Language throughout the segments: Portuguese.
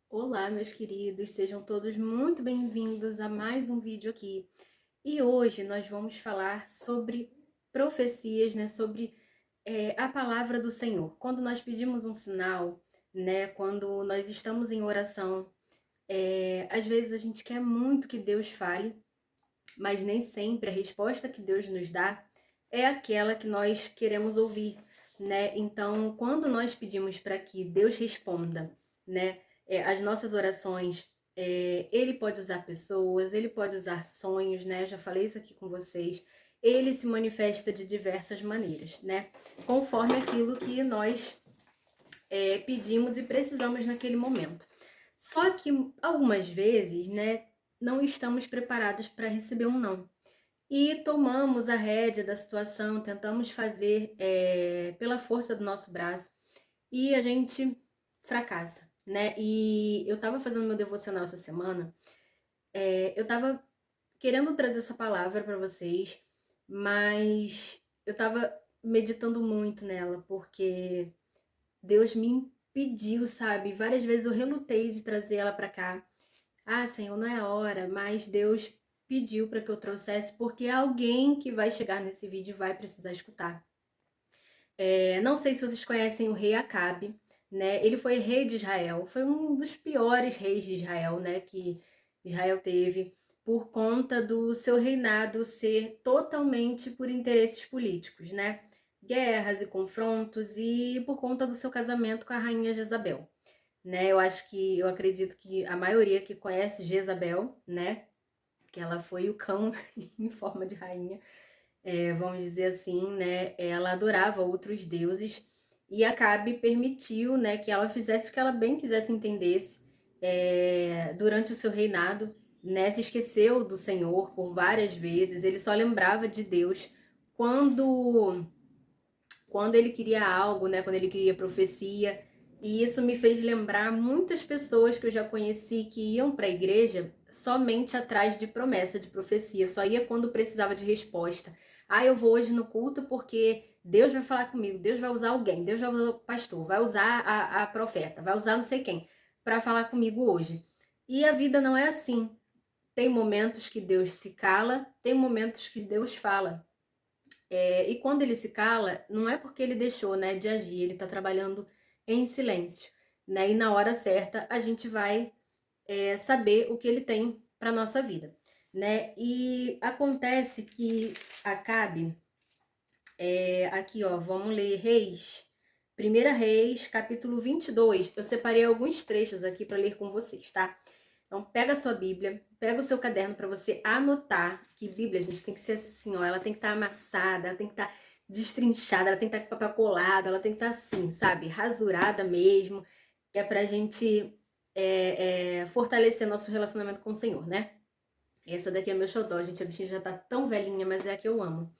Olá, meus queridos, sejam todos muito bem-vindos a mais um vídeo aqui. E hoje nós vamos falar sobre profecias, né? Sobre a palavra do Senhor. Quando nós pedimos um sinal, né? Quando nós estamos em oração, às vezes a gente quer muito que Deus fale, mas nem sempre a resposta que Deus nos dá é aquela que nós queremos ouvir, né? Então, quando nós pedimos para que Deus responda, né, as nossas orações, Ele pode usar pessoas, Ele pode usar sonhos, né? Eu já falei isso aqui com vocês. Ele se manifesta de diversas maneiras, né? Conforme aquilo que nós pedimos e precisamos naquele momento. Só que algumas vezes, né, não estamos preparados para receber um não. E tomamos a rédea da situação, tentamos fazer pela força do nosso braço e a gente fracassa, né? E eu tava fazendo meu devocional essa semana, eu tava querendo trazer essa palavra para vocês, mas eu tava meditando muito nela, porque Deus me impediu, sabe? Várias vezes eu relutei de trazer ela para cá. Ah, Senhor, não é a hora, mas Deus pediu para que eu trouxesse, porque alguém que vai chegar nesse vídeo vai precisar escutar. Não sei se vocês conhecem o rei Acabe, né? Ele foi rei de Israel, foi um dos piores reis de Israel, né? Que Israel teve, por conta do seu reinado ser totalmente por interesses políticos, né? Guerras e confrontos, e por conta do seu casamento com a rainha Jezabel, né? Eu acredito que a maioria que conhece Jezabel, né? Que ela foi o cão em forma de rainha, vamos dizer assim, né? Ela adorava outros deuses e Acabe permitiu, né, que ela fizesse o que ela bem quisesse entendesse durante o seu reinado, né? Se esqueceu do Senhor por várias vezes. Ele só lembrava de Deus quando quando ele queria algo, né? Quando ele queria profecia. E isso me fez lembrar muitas pessoas que eu já conheci que iam para a igreja somente atrás de promessa, de profecia, só ia quando precisava de resposta. Ah, eu vou hoje no culto porque Deus vai falar comigo, Deus vai usar alguém, Deus vai usar o pastor, vai usar a profeta, vai usar não sei quem para falar comigo hoje. E a vida não é assim. Tem momentos que Deus se cala, tem momentos que Deus fala. E quando ele se cala, não é porque ele deixou, né, de agir, ele está trabalhando em silêncio, né? E na hora certa a gente vai saber o que ele tem para nossa vida, né? E acontece que Acabe, aqui ó, vamos ler Reis, Primeira Reis, capítulo 22. Eu separei alguns trechos aqui para ler com vocês, tá? Então pega a sua Bíblia, pega o seu caderno para você anotar, que Bíblia, gente, tem que ser assim, ó, ela tem que estar amassada, ela tem que estar destrinchada, ela tem que estar com papel colado, ela tem que estar assim, sabe, rasurada mesmo, que é pra gente fortalecer nosso relacionamento com o Senhor, né? Essa daqui é meu xodó, gente, a bichinha já tá tão velhinha, mas é a que eu amo.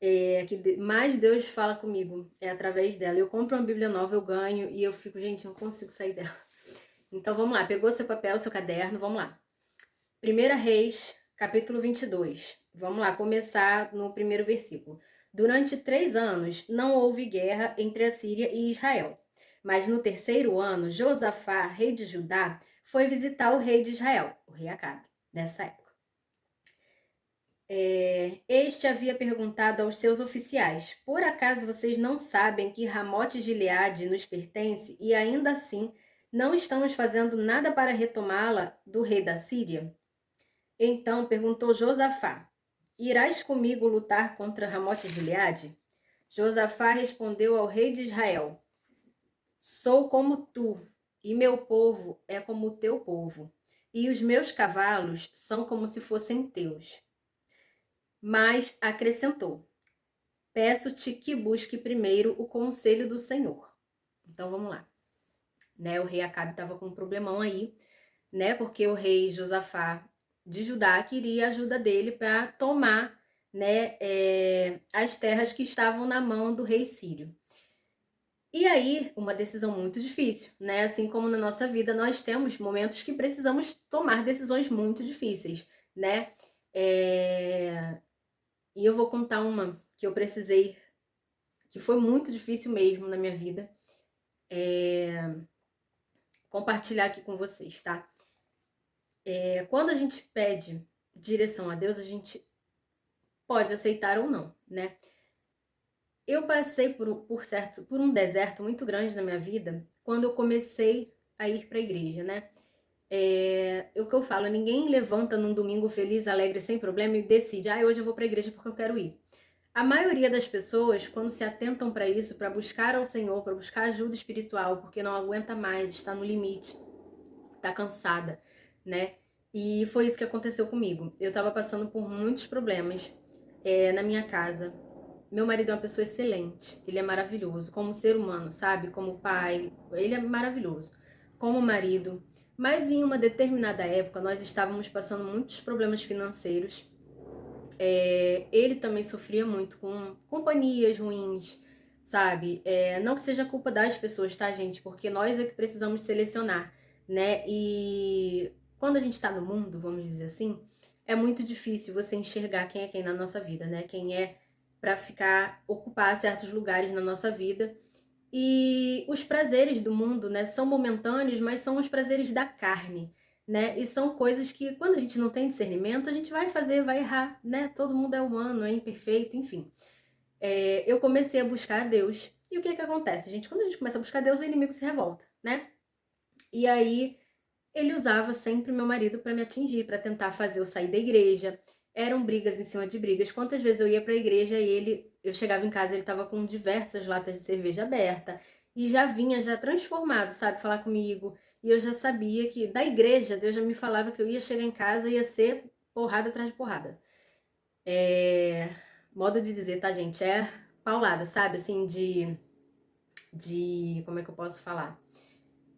Que mais Deus fala comigo é através dela. Eu compro uma Bíblia nova, eu ganho e eu fico, gente, não consigo sair dela. Então vamos lá, pegou seu papel, seu caderno, vamos lá. Primeira Reis, capítulo 22. Vamos lá, começar no primeiro versículo. Durante 3 anos não houve guerra entre a Síria e Israel. Mas no terceiro ano, Josafá, rei de Judá, foi visitar o rei de Israel, o rei Acabe, nessa época. Este havia perguntado aos seus oficiais: por acaso vocês não sabem que Ramote Gileade nos pertence e ainda assim não estamos fazendo nada para retomá-la do rei da Síria? Então perguntou Josafá: irás comigo lutar contra Ramote Gileade? Josafá respondeu ao rei de Israel: sou como tu, e meu povo é como o teu povo, e os meus cavalos são como se fossem teus. Mas acrescentou: peço-te que busque primeiro o conselho do Senhor. Então vamos lá. Né, o rei Acabe estava com um problemão aí, né? Porque o rei Josafá de Judá queria a ajuda dele para tomar, né, as terras que estavam na mão do rei sírio. E aí, uma decisão muito difícil, né? Assim como na nossa vida, nós temos momentos que precisamos tomar decisões muito difíceis, né? E eu vou contar uma que eu precisei, que foi muito difícil mesmo na minha vida. compartilhar aqui com vocês, tá? Quando a gente pede direção a Deus, a gente pode aceitar ou não, né? Eu passei por um deserto muito grande na minha vida quando eu comecei a ir para a igreja, né? O que eu falo, ninguém levanta num domingo feliz, alegre, sem problema e decide, hoje eu vou para a igreja porque eu quero ir. A maioria das pessoas, quando se atentam para isso, para buscar ao Senhor, para buscar ajuda espiritual, porque não aguenta mais, está no limite, está cansada, né? E foi isso que aconteceu comigo. Eu estava passando por muitos problemas na minha casa. Meu marido é uma pessoa excelente, ele é maravilhoso, como ser humano, sabe? Como pai, ele é maravilhoso. Como marido. Mas em uma determinada época, nós estávamos passando muitos problemas financeiros. Ele também sofria muito com companhias ruins, sabe? Não que seja culpa das pessoas, tá, gente? Porque nós é que precisamos selecionar, né? E quando a gente tá no mundo, vamos dizer assim, é muito difícil você enxergar quem é quem na nossa vida, né? Quem é pra ocupar certos lugares na nossa vida. E os prazeres do mundo, né, são momentâneos, mas são os prazeres da carne, né? E são coisas que, quando a gente não tem discernimento, a gente vai fazer, vai errar, né? Todo mundo é humano, é imperfeito, enfim. Eu comecei a buscar a Deus. E o que que acontece, gente? Quando a gente começa a buscar Deus, o inimigo se revolta, né? E aí, ele usava sempre meu marido para me atingir, para tentar fazer eu sair da igreja. Eram brigas em cima de brigas. Quantas vezes eu ia para a igreja e eu chegava em casa, ele estava com diversas latas de cerveja aberta e já vinha já transformado, sabe, falar comigo. E eu já sabia que da igreja Deus já me falava que eu ia chegar em casa e ia ser porrada atrás de porrada. Modo de dizer, tá, gente? É paulada, sabe? Assim, como é que eu posso falar?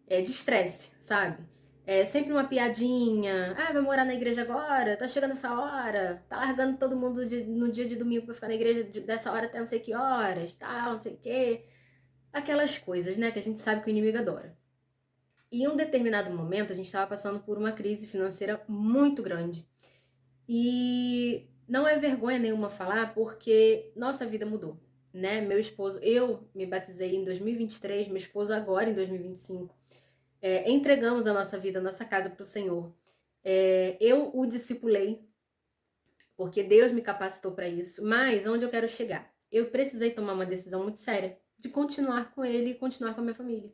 De estresse, sabe? É sempre uma piadinha. Vai morar na igreja agora? Tá chegando essa hora? Tá largando todo mundo no dia de domingo pra ficar na igreja dessa hora até não sei que horas, tal, não sei o quê. Aquelas coisas, né, que a gente sabe que o inimigo adora. E em um determinado momento, a gente estava passando por uma crise financeira muito grande. E não é vergonha nenhuma falar, porque nossa vida mudou, né? Meu esposo, eu me batizei em 2023, meu esposo agora em 2025. Entregamos a nossa vida, a nossa casa para o Senhor. Eu o discipulei, porque Deus me capacitou para isso. Mas onde eu quero chegar? Eu precisei tomar uma decisão muito séria de continuar com ele e continuar com a minha família.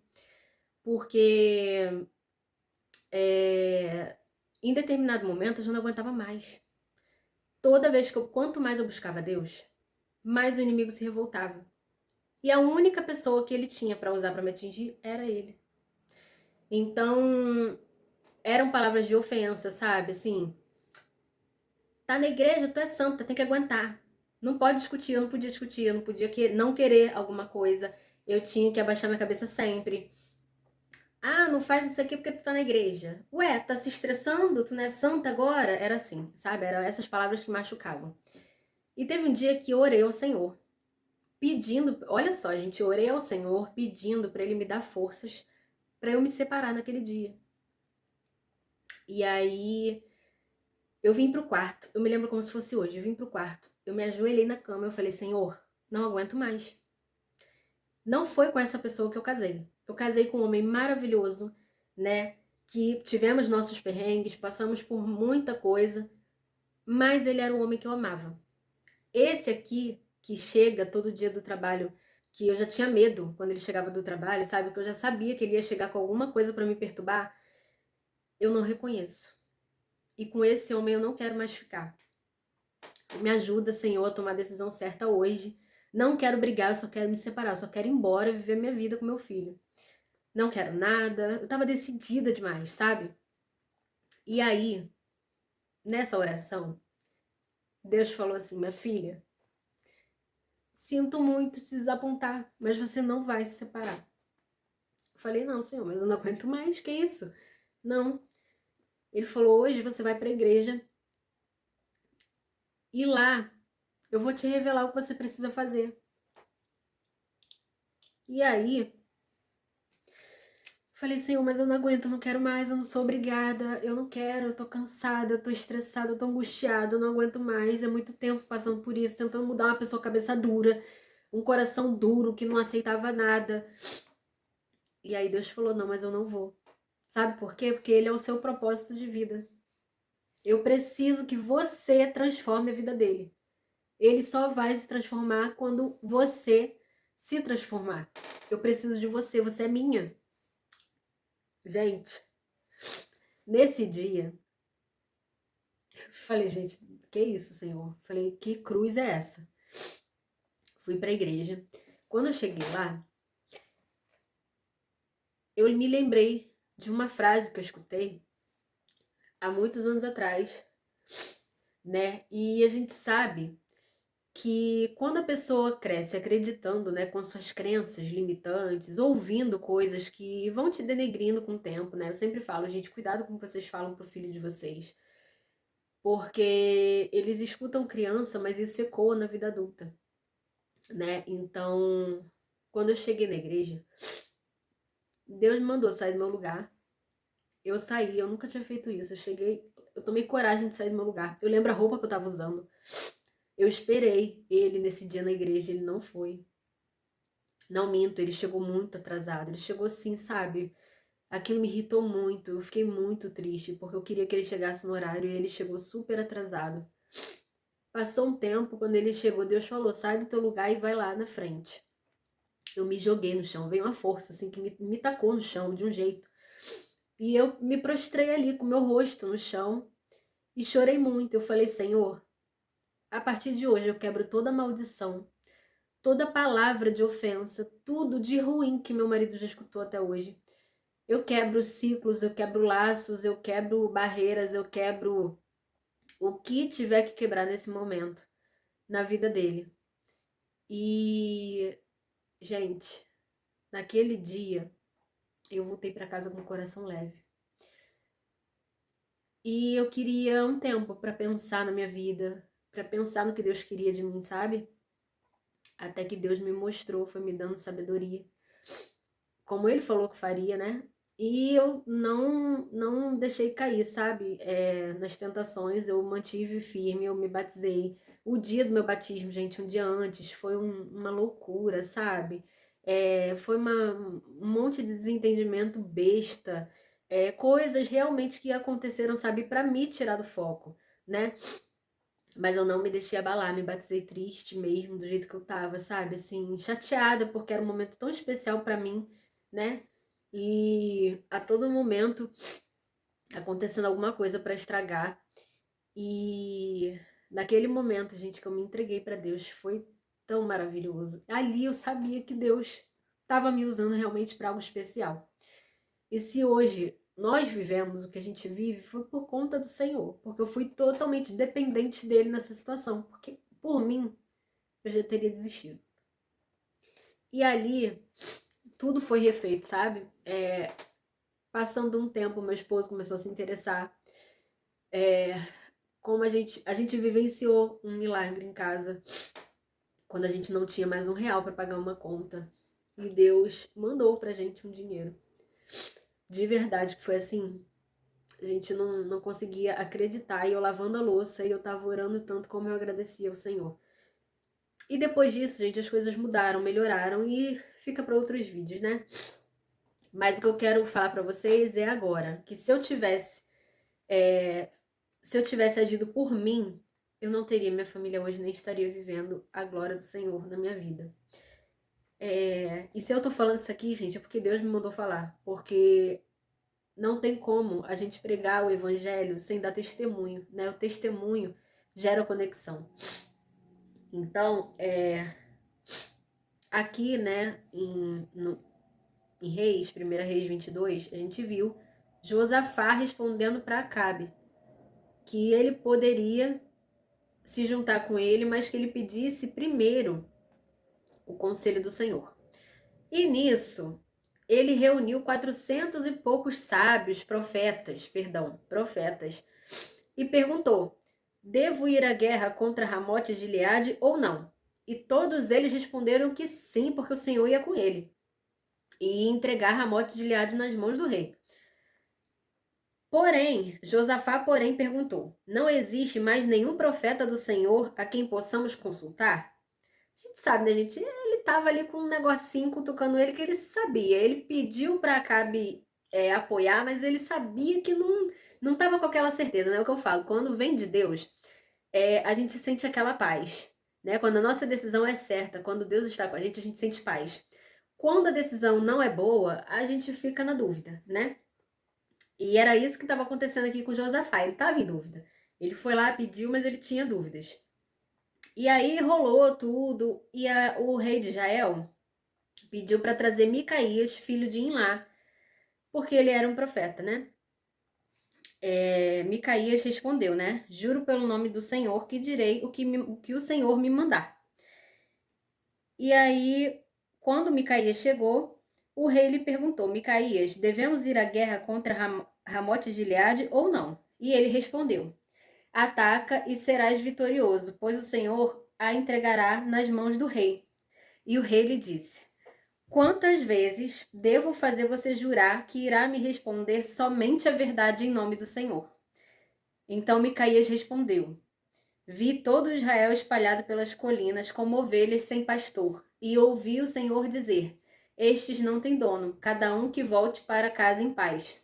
Porque em determinado momento eu já não aguentava mais. Toda vez quanto mais eu buscava Deus, mais o inimigo se revoltava. E a única pessoa que ele tinha para usar para me atingir era ele. Então, eram palavras de ofensa, sabe? Assim, tá na igreja, tu é santa, tem que aguentar. Não pode discutir, eu não podia discutir, eu não podia não querer alguma coisa. Eu tinha que abaixar minha cabeça sempre. Não faz isso aqui porque tu tá na igreja. Ué, tá se estressando? Tu não é santa agora? Era assim, sabe? Eram essas palavras que machucavam. E teve um dia que eu orei ao Senhor, pedindo, olha só, gente, eu orei ao Senhor pedindo para ele me dar forças para eu me separar naquele dia. E aí eu vim pro quarto, eu me lembro como se fosse hoje, eu vim pro quarto, eu me ajoelhei na cama, eu falei, Senhor, não aguento mais. Não foi com essa pessoa que eu casei. Eu casei com um homem maravilhoso, né? Que tivemos nossos perrengues, passamos por muita coisa, mas ele era o homem que eu amava. Esse aqui, que chega todo dia do trabalho, que eu já tinha medo quando ele chegava do trabalho, sabe? Que eu já sabia que ele ia chegar com alguma coisa para me perturbar, eu não reconheço. E com esse homem eu não quero mais ficar. Me ajuda, Senhor, a tomar a decisão certa hoje. Não quero brigar, eu só quero me separar, eu só quero ir embora viver minha vida com meu filho. Não quero nada. Eu tava decidida demais, sabe? E aí, nessa oração, Deus falou assim, minha filha, sinto muito te desapontar, mas você não vai se separar. Eu falei, não, Senhor, mas eu não aguento mais, que isso? Não. Ele falou, hoje você vai pra igreja e lá eu vou te revelar o que você precisa fazer. E aí, falei, Senhor, mas eu não aguento, eu não quero mais, eu não sou obrigada, eu não quero, eu tô cansada, eu tô estressada, eu tô angustiada, eu não aguento mais, é muito tempo passando por isso, tentando mudar uma pessoa cabeça dura, um coração duro que não aceitava nada. E aí Deus falou, não, mas eu não vou. Sabe por quê? Porque ele é o seu propósito de vida. Eu preciso que você transforme a vida dele. Ele só vai se transformar quando você se transformar. Eu preciso de você, você é minha. Gente, nesse dia, falei, gente, que isso, Senhor? Falei, que cruz é essa? Fui pra igreja. Quando eu cheguei lá, eu me lembrei de uma frase que eu escutei há muitos anos atrás, né? E a gente sabe que quando a pessoa cresce acreditando, né, com suas crenças limitantes, ouvindo coisas que vão te denegrindo com o tempo, né? Eu sempre falo, gente, cuidado com o que vocês falam pro filho de vocês, porque eles escutam criança, mas isso ecoa na vida adulta, né? Então, quando eu cheguei na igreja, Deus me mandou sair do meu lugar. Eu saí, eu nunca tinha feito isso. Eu cheguei, eu tomei coragem de sair do meu lugar. Eu lembro a roupa que eu tava usando. Eu esperei ele nesse dia na igreja, ele não foi. Não minto, ele chegou muito atrasado. Ele chegou assim, sabe? Aquilo me irritou muito. Eu fiquei muito triste, porque eu queria que ele chegasse no horário e ele chegou super atrasado. Passou um tempo, quando ele chegou, Deus falou: sai do teu lugar e vai lá na frente. Eu me joguei no chão, veio uma força assim que me tacou no chão de um jeito. E eu me prostrei ali com meu rosto no chão e chorei muito. Eu falei: Senhor, a partir de hoje eu quebro toda maldição, toda palavra de ofensa, tudo de ruim que meu marido já escutou até hoje. Eu quebro ciclos, eu quebro laços, eu quebro barreiras, eu quebro o que tiver que quebrar nesse momento na vida dele. E, gente, naquele dia eu voltei para casa com o coração leve. E eu queria um tempo para pensar na minha vida, para pensar no que Deus queria de mim, sabe? Até que Deus me mostrou, foi me dando sabedoria, como ele falou que faria, né? E eu não deixei cair, sabe? Nas tentações, eu mantive firme, eu me batizei. O dia do meu batismo, gente, um dia antes, foi uma loucura, sabe? Foi um monte de desentendimento besta, coisas realmente que aconteceram, sabe, para me tirar do foco, né? Mas eu não me deixei abalar, me batizei triste mesmo, do jeito que eu tava, sabe? Assim, chateada, porque era um momento tão especial pra mim, né? E a todo momento acontecendo alguma coisa pra estragar. E naquele momento, gente, que eu me entreguei pra Deus, foi tão maravilhoso. Ali eu sabia que Deus estava me usando realmente para algo especial. E se hoje nós vivemos o que a gente vive, foi por conta do Senhor, porque eu fui totalmente dependente dele nessa situação, porque por mim eu já teria desistido. E ali tudo foi refeito, sabe? Passando um tempo, meu esposo começou a se interessar. Como a gente vivenciou um milagre em casa, quando a gente não tinha mais R$ 1 para pagar uma conta. E Deus mandou pra gente um dinheiro. De verdade que foi assim, a gente não conseguia acreditar, e eu lavando a louça e eu tava orando tanto como eu agradecia ao Senhor. E depois disso, gente, as coisas mudaram, melhoraram e fica para outros vídeos, né? Mas o que eu quero falar para vocês é agora, que se eu tivesse agido por mim, eu não teria minha família hoje, nem estaria vivendo a glória do Senhor na minha vida. E se eu tô falando isso aqui, gente, é porque Deus me mandou falar, porque não tem como a gente pregar o evangelho sem dar testemunho, né? O testemunho gera conexão. Então, aqui, né, em Reis, 1 Reis 22, a gente viu Josafá respondendo para Acabe que ele poderia se juntar com ele, mas que ele pedisse primeiro o conselho do Senhor. E nisso, ele reuniu 400 e poucos sábios, profetas, e perguntou: devo ir à guerra contra Ramote de Gileade ou não? E todos eles responderam que sim, porque o Senhor ia com ele e ia entregar Ramote de Gileade nas mãos do rei. Porém, Josafá, perguntou: não existe mais nenhum profeta do Senhor a quem possamos consultar? A gente sabe, né, gente? Ele estava ali com um negocinho cutucando ele que ele sabia. Ele pediu para Acabe apoiar, mas ele sabia que não estava com aquela certeza, né? É o que eu falo, quando vem de Deus, a gente sente aquela paz, né? Quando a nossa decisão é certa, quando Deus está com a gente sente paz. Quando a decisão não é boa, a gente fica na dúvida, né? E era isso que estava acontecendo aqui com Josafá, ele estava em dúvida. Ele foi lá, pediu, mas ele tinha dúvidas. E aí rolou tudo, e o rei de Israel pediu para trazer Micaías, filho de Imlá, porque ele era um profeta, né? Micaías respondeu, né? Juro pelo nome do Senhor que direi o que o Senhor me mandar. E aí, quando Micaías chegou, o rei lhe perguntou: Micaías, devemos ir à guerra contra Ramote de Gileade ou não? E ele respondeu: Ataca e serás vitorioso, pois o Senhor a entregará nas mãos do rei. E o rei lhe disse: Quantas vezes devo fazer você jurar que irá me responder somente a verdade em nome do Senhor? Então Micaías respondeu: Vi todo Israel espalhado pelas colinas como ovelhas sem pastor, e ouvi o Senhor dizer: Estes não têm dono, cada um que volte para casa em paz.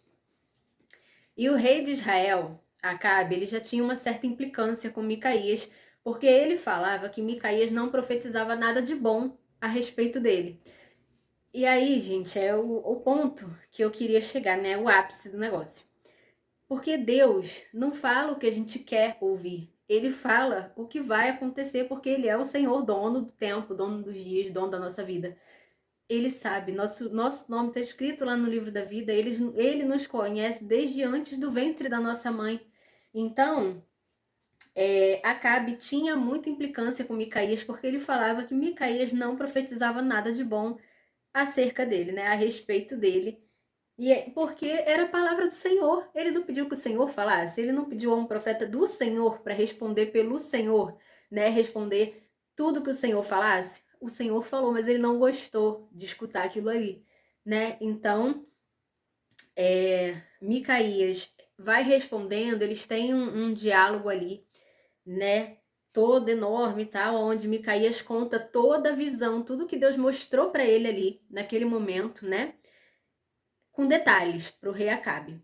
E o rei de Israel, Acabe, ele já tinha uma certa implicância com Micaías, porque ele falava que Micaías não profetizava nada de bom a respeito dele. E aí, gente, é o ponto que eu queria chegar, né? O ápice do negócio. Porque Deus não fala o que a gente quer ouvir. Ele fala o que vai acontecer, porque Ele é o Senhor, dono do tempo, dono dos dias, dono da nossa vida. Ele sabe, nosso nome está escrito lá no livro da vida, ele nos conhece desde antes do ventre da nossa mãe. Então, Acabe tinha muita implicância com Micaías, porque ele falava que Micaías não profetizava nada de bom acerca dele, né, a respeito dele. Porque era a palavra do Senhor. Ele não pediu que o Senhor falasse, ele não pediu a um profeta do Senhor para responder pelo Senhor, né? Responder tudo que o Senhor falasse. O Senhor falou, mas ele não gostou de escutar aquilo ali, né? Então, Micaías vai respondendo, eles têm um diálogo ali, né? Todo enorme e tal, onde Micaías conta toda a visão, tudo que Deus mostrou para ele ali, naquele momento, né? Com detalhes para o rei Acabe.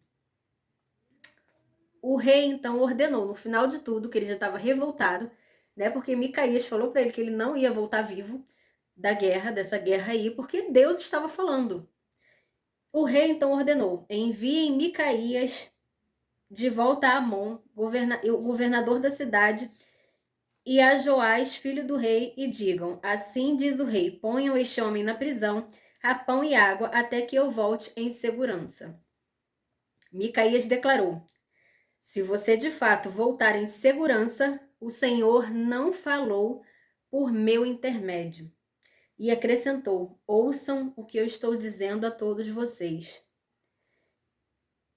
O rei então ordenou, no final de tudo, que ele já estava revoltado, né? Porque Micaías falou para ele que ele não ia voltar vivo dessa guerra aí, porque Deus estava falando. O rei então ordenou: enviem Micaías de volta a Amon, o governador da cidade, e a Joás, filho do rei, e digam: assim diz o rei: ponham este homem na prisão, a pão e água, até que eu volte em segurança. Micaías declarou: se você de fato voltar em segurança, o Senhor não falou por meu intermédio. E acrescentou: ouçam o que eu estou dizendo a todos vocês.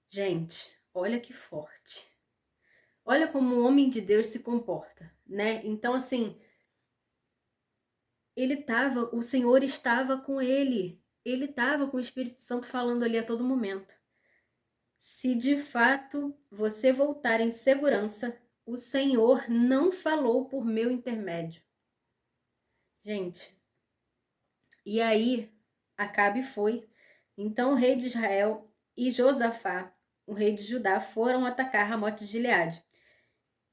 Gente, olha que forte. Olha como o homem de Deus se comporta, né? Então, assim, o Senhor estava com ele. Ele estava com o Espírito Santo falando ali a todo momento. Se de fato você voltar em segurança, o Senhor não falou por meu intermédio. Gente, e aí Acabe foi. Então o rei de Israel e Josafá, o rei de Judá, foram atacar Ramote de Gileade.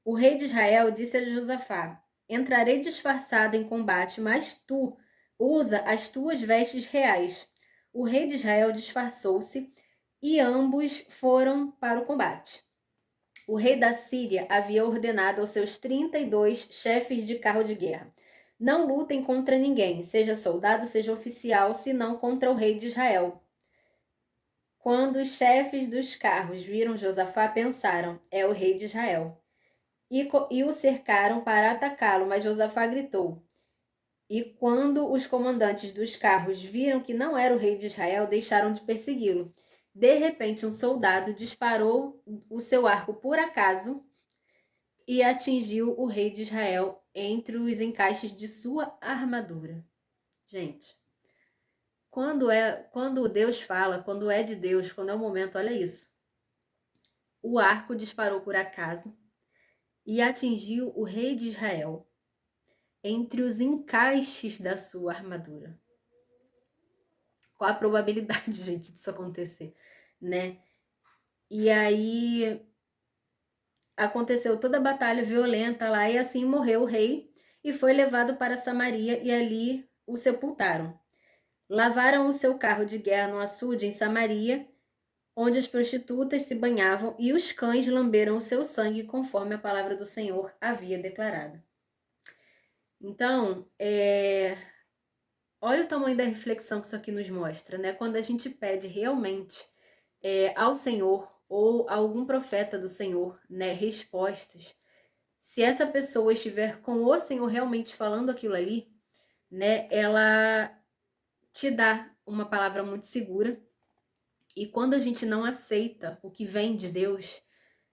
O rei de Israel disse a Josafá: entrarei disfarçado em combate, mas tu usa as tuas vestes reais. O rei de Israel disfarçou-se e ambos foram para o combate. O rei da Síria havia ordenado aos seus 32 chefes de carro de guerra: não lutem contra ninguém, seja soldado, seja oficial, senão contra o rei de Israel. Quando os chefes dos carros viram Josafá, pensaram: é o rei de Israel. E o cercaram para atacá-lo, mas Josafá gritou. E quando os comandantes dos carros viram que não era o rei de Israel, deixaram de persegui-lo. De repente, um soldado disparou o seu arco por acaso e atingiu o rei de Israel entre os encaixes de sua armadura. Gente, quando Deus fala, quando é de Deus, quando é o momento, olha isso. O arco disparou por acaso e atingiu o rei de Israel entre os encaixes da sua armadura. Qual a probabilidade, gente, disso acontecer? né? E aí aconteceu toda a batalha violenta lá e assim morreu o rei e foi levado para Samaria e ali o sepultaram. Lavaram o seu carro de guerra no açude em Samaria, onde as prostitutas se banhavam e os cães lamberam o seu sangue, conforme a palavra do Senhor havia declarado. Então, olha o tamanho da reflexão que isso aqui nos mostra, né? Quando a gente pede realmente ao Senhor ou a algum profeta do Senhor, né, respostas, se essa pessoa estiver com o Senhor realmente falando aquilo ali, né, ela te dá uma palavra muito segura. E quando a gente não aceita o que vem de Deus,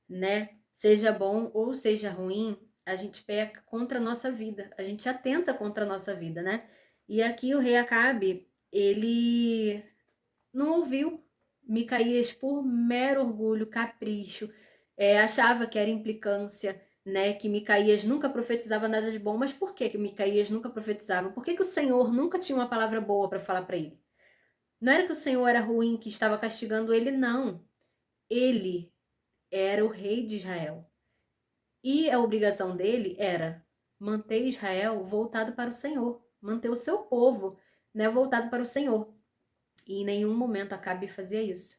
né, seja bom ou seja ruim, a gente peca contra a nossa vida, a gente atenta contra a nossa vida, né? E aqui o rei Acabe, ele não ouviu Micaías por mero orgulho, capricho, achava que era implicância, né, que Micaías nunca profetizava nada de bom. Mas por que Micaías nunca profetizava? Por que o Senhor nunca tinha uma palavra boa para falar para ele? Não era que o Senhor era ruim, que estava castigando ele, não. Ele era o rei de Israel. E a obrigação dele era manter Israel voltado para o Senhor, manter o seu povo, né, voltado para o Senhor. E em nenhum momento Acabe fazia isso.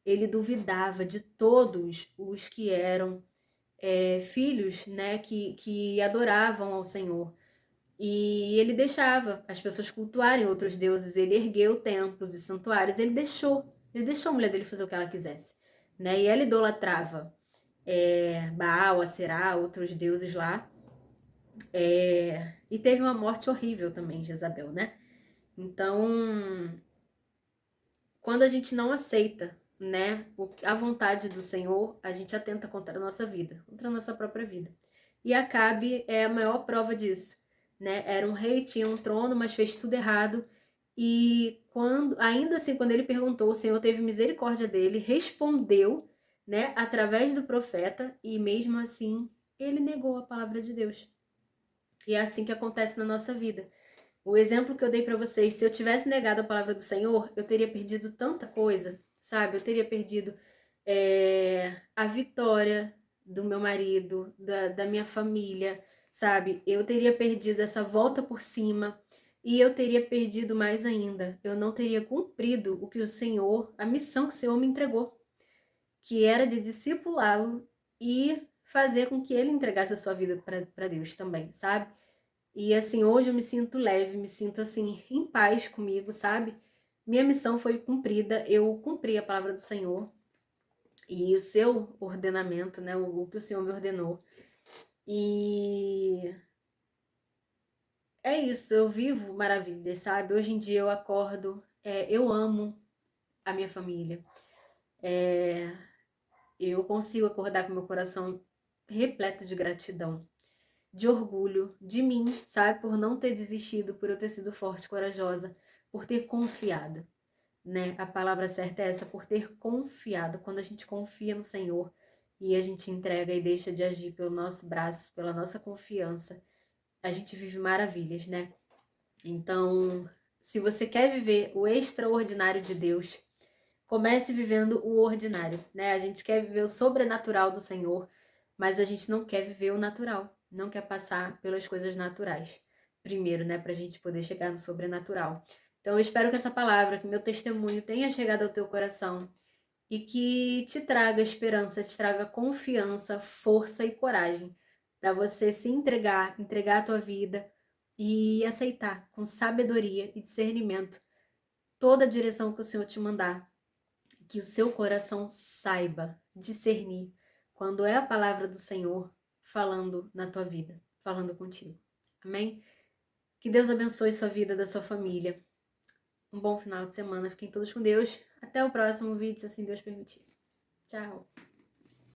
Ele duvidava de todos os que eram filhos, né, que adoravam ao Senhor. E ele deixava as pessoas cultuarem outros deuses, ele ergueu templos e santuários, ele deixou a mulher dele fazer o que ela quisesse, né? E ela idolatrava Baal, Aserá, outros deuses lá, e teve uma morte horrível também, Jezabel, né? Então, quando a gente não aceita, né, a vontade do Senhor, a gente atenta contra a nossa vida, contra a nossa própria vida. E Acabe é a maior prova disso, né? Era um rei, tinha um trono, mas fez tudo errado. E ainda assim, quando ele perguntou, o Senhor teve misericórdia dele, respondeu, né, através do profeta, e mesmo assim, ele negou a palavra de Deus. E é assim que acontece na nossa vida. O exemplo que eu dei para vocês, se eu tivesse negado a palavra do Senhor, eu teria perdido tanta coisa, sabe? Eu teria perdido a vitória do meu marido, da minha família, sabe? Eu teria perdido essa volta por cima e eu teria perdido mais ainda. Eu não teria cumprido o que o Senhor, a missão que o Senhor me entregou, que era de discipulá-lo e fazer com que ele entregasse a sua vida para Deus também, sabe? E assim, hoje eu me sinto leve, me sinto assim, em paz comigo, sabe? Minha missão foi cumprida, eu cumpri a palavra do Senhor e o seu ordenamento, né? O que o Senhor me ordenou. E é isso, eu vivo maravilhas, sabe? Hoje em dia eu acordo, eu amo a minha família. Eu consigo acordar com meu coração repleto de gratidão, de orgulho de mim, sabe? Por não ter desistido, por eu ter sido forte, e corajosa, por ter confiado, né? A palavra certa é essa, por ter confiado. Quando a gente confia no Senhor e a gente entrega e deixa de agir pelo nosso braço, pela nossa confiança, a gente vive maravilhas, né? Então, se você quer viver o extraordinário de Deus, comece vivendo o ordinário, né? A gente quer viver o sobrenatural do Senhor, mas a gente não quer viver o natural, não quer passar pelas coisas naturais primeiro, né? Pra gente poder chegar no sobrenatural. Então, eu espero que essa palavra, que meu testemunho tenha chegado ao teu coração e que te traga esperança, te traga confiança, força e coragem para você se entregar a tua vida e aceitar com sabedoria e discernimento toda a direção que o Senhor te mandar. Que o seu coração saiba discernir quando é a palavra do Senhor falando na tua vida, falando contigo. Amém? Que Deus abençoe sua vida, da sua família. Um bom final de semana. Fiquem todos com Deus. Até o próximo vídeo, se assim Deus permitir. Tchau!